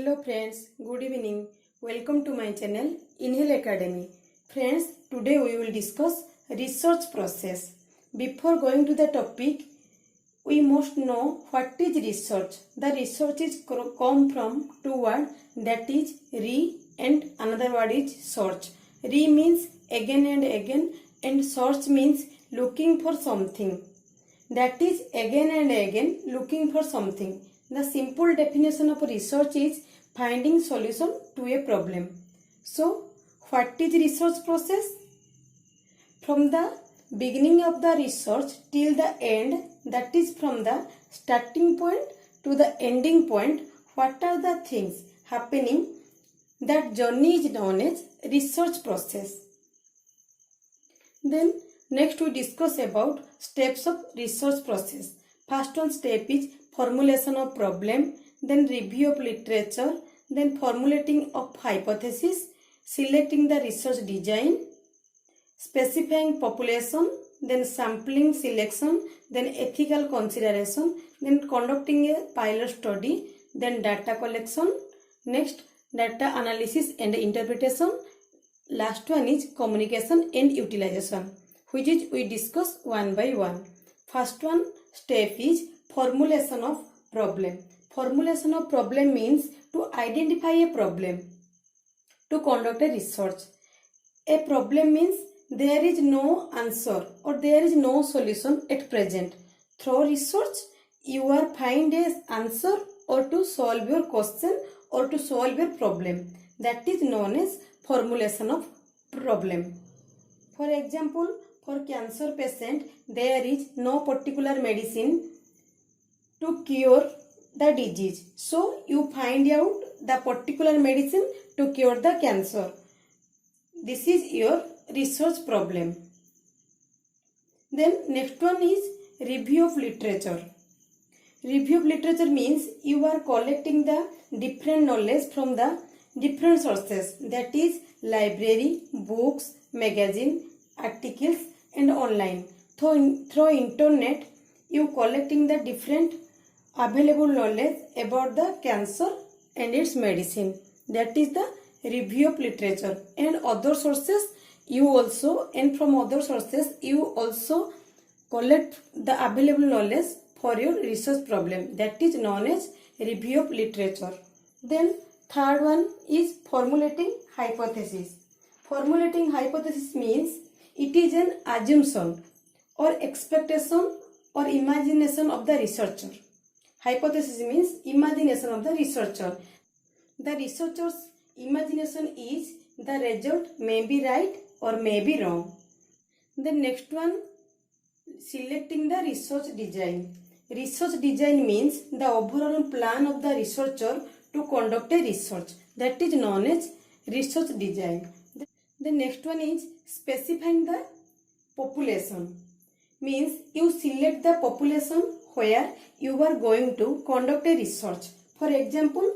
Hello friends, good evening. Welcome to my channel Inhale Academy. Friends, today we will discuss research process. Before going to the topic, we must know what is research. The research is come from two words, that is re and another word is search. Re means again and again and search means looking for something. That is again and again looking for something. The simple definition of research is finding solution to a problem. So, what is research process? From the beginning of the research till the end, that is from the starting point to the ending point, what are the things happening? That journey is known as research process. Then next we discuss about steps of research process. First one step is formulation of problem, then review of literature, then formulating of hypothesis, selecting the research design, specifying population, then sampling selection, then ethical consideration, then conducting a pilot study, then data collection, next data analysis and interpretation, last one is communication and utilization, which is we discuss one by one. First one step is formulation of problem. Formulation of problem means to identify a problem, to conduct a research. A problem means there is no answer or there is no solution at present. Through research, you are find an answer or to solve your question or to solve your problem. That is known as formulation of problem. For example, for cancer patient, there is no particular medicine to cure the disease. So, you find out the particular medicine to cure the cancer. This is your research problem. Then next one is review of literature. Review of literature means you are collecting the different knowledge from the different sources, that is library, books, magazine, articles and online. Through internet you collecting the different available knowledge about the cancer and its medicine. That is the review of literature. And other sources you also, and from other sources you also collect the available knowledge for your research problem. That is known as review of literature. Then third one is formulating hypothesis. Formulating hypothesis means it is an assumption or expectation or imagination of the researcher. Hypothesis means imagination of the researcher. The researcher's imagination is the result may be right or may be wrong. The next one, selecting the research design. Research design means the overall plan of the researcher to conduct a research. That is known as research design. The next one is specifying the population. Means you select the population where you are going to conduct a research. For example,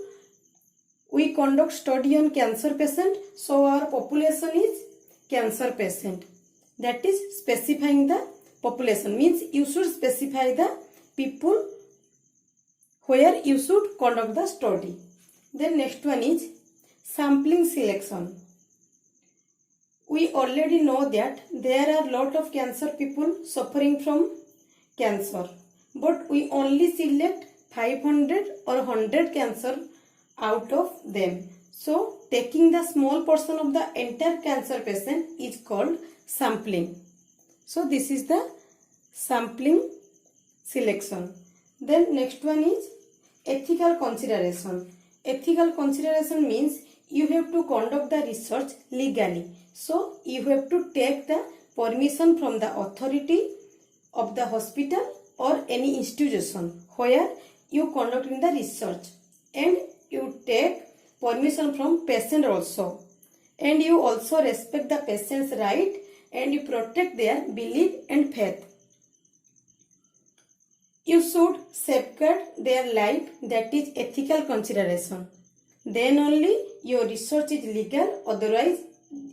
we conduct study on cancer patient, so our population is cancer patient. That is specifying the population, means you should specify the people where you should conduct the study. Then next one is sampling selection. We already know that there are lot of cancer people suffering from cancer, but we only select 500 or 100 cancer out of them. So, taking the small portion of the entire cancer patient is called sampling. So, this is the sampling selection. Then next one is ethical consideration. Ethical consideration means you have to conduct the research legally. So, you have to take the permission from the authority of the hospital or any institution where you conducting the research, and you take permission from patient also, and you also respect the patient's right and you protect their belief and faith. You should safeguard their life, that is ethical consideration. Then only your research is legal, otherwise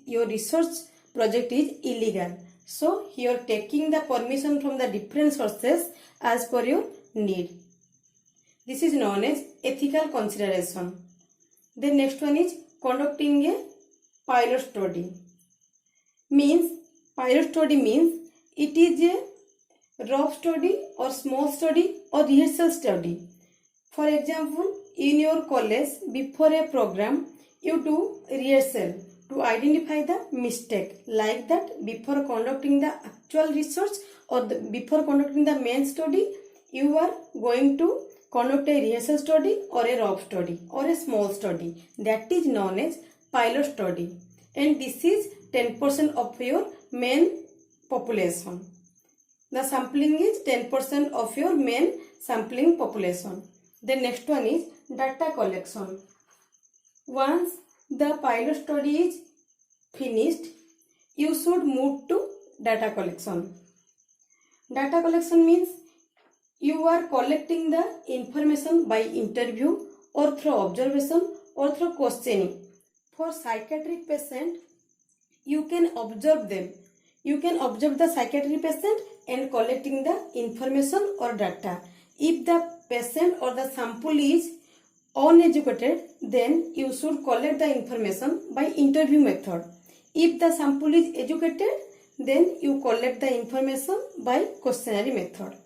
your research project is illegal. So you are taking the permission from the different sources as per your need. This is known as ethical consideration. Then next one is conducting a pilot study. Pilot study means it is a rough study or small study or rehearsal study. For example, in your college, before a program, you do rehearsal to identify the mistake. Like that, before conducting the actual research or before conducting the main study, you are going to conduct a rehearsal study or a rough study or a small study. That is known as pilot study. And this is 10% of your main population. The sampling is 10% of your main sampling population. The next one is data collection. Once the pilot study is finished, you should move to data collection. Data collection means you are collecting the information by interview or through observation or through questioning. For psychiatric patient, you can observe them. You can observe the psychiatric patient and collecting the information or data. If the patient or the sample is uneducated, then you should collect the information by interview method. If the sample is educated, then you collect the information by questionnaire method.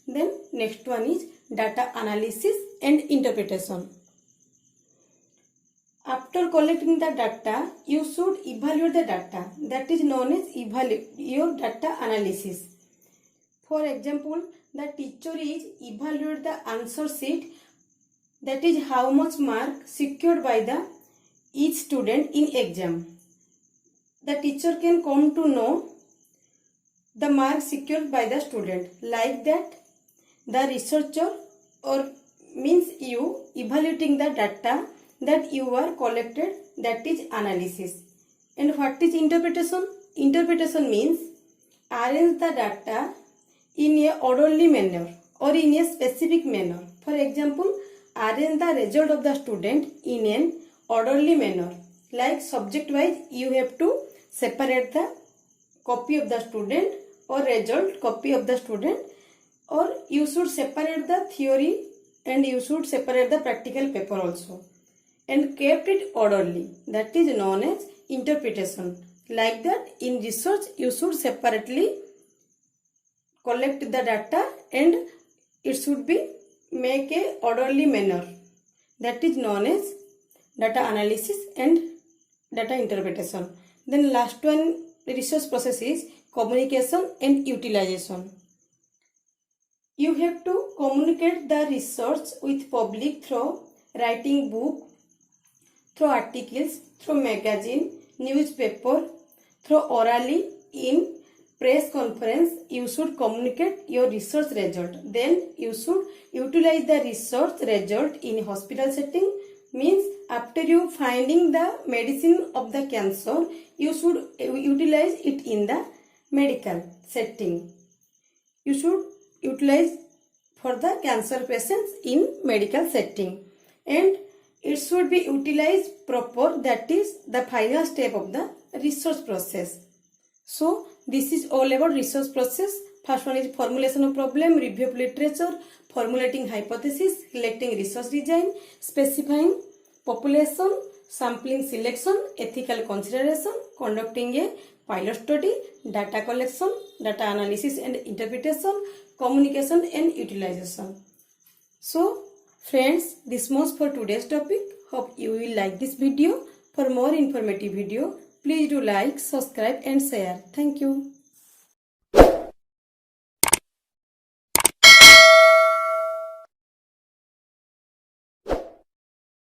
Then next one is data analysis and interpretation. After collecting the data, you should evaluate the data. That is known as your data analysis. For example, the teacher is evaluate the answer sheet, that is how much mark secured by the each student in exam. The teacher can come to know the mark secured by the student. Like that, the researcher or means you evaluating the data that you are collected, that is analysis. And what is interpretation? Interpretation means arrange the data in a orderly manner or in a specific manner. For example, arrange the result of the student in an orderly manner. Like subject wise, you have to separate the copy of the student or result copy of the student, or you should separate the theory and you should separate the practical paper also, and kept it orderly. That is known as interpretation. Like that, in research, you should separately collect the data and it should be make a orderly manner. That is known as data analysis and data interpretation. Then last one research process is communication and utilization. You have to communicate the research with public through writing book, through articles, through magazine, newspaper, through orally in press conference. You should communicate your research result. Then you should utilize the research result in hospital setting. Means after you finding the medicine of the cancer, you should utilize it in the medical setting. You should utilize for the cancer patients in medical setting, and it should be utilized proper. That is the final step of the research process. So this is all about research process. First one is formulation of problem, review of literature, formulating hypothesis, selecting research design, specifying population, sampling selection, ethical consideration, conducting a pilot study, data collection, data analysis and interpretation, communication and utilization. So friends, this much for today's topic. Hope you will like this video. For more informative video, please do like, subscribe and share. Thank you.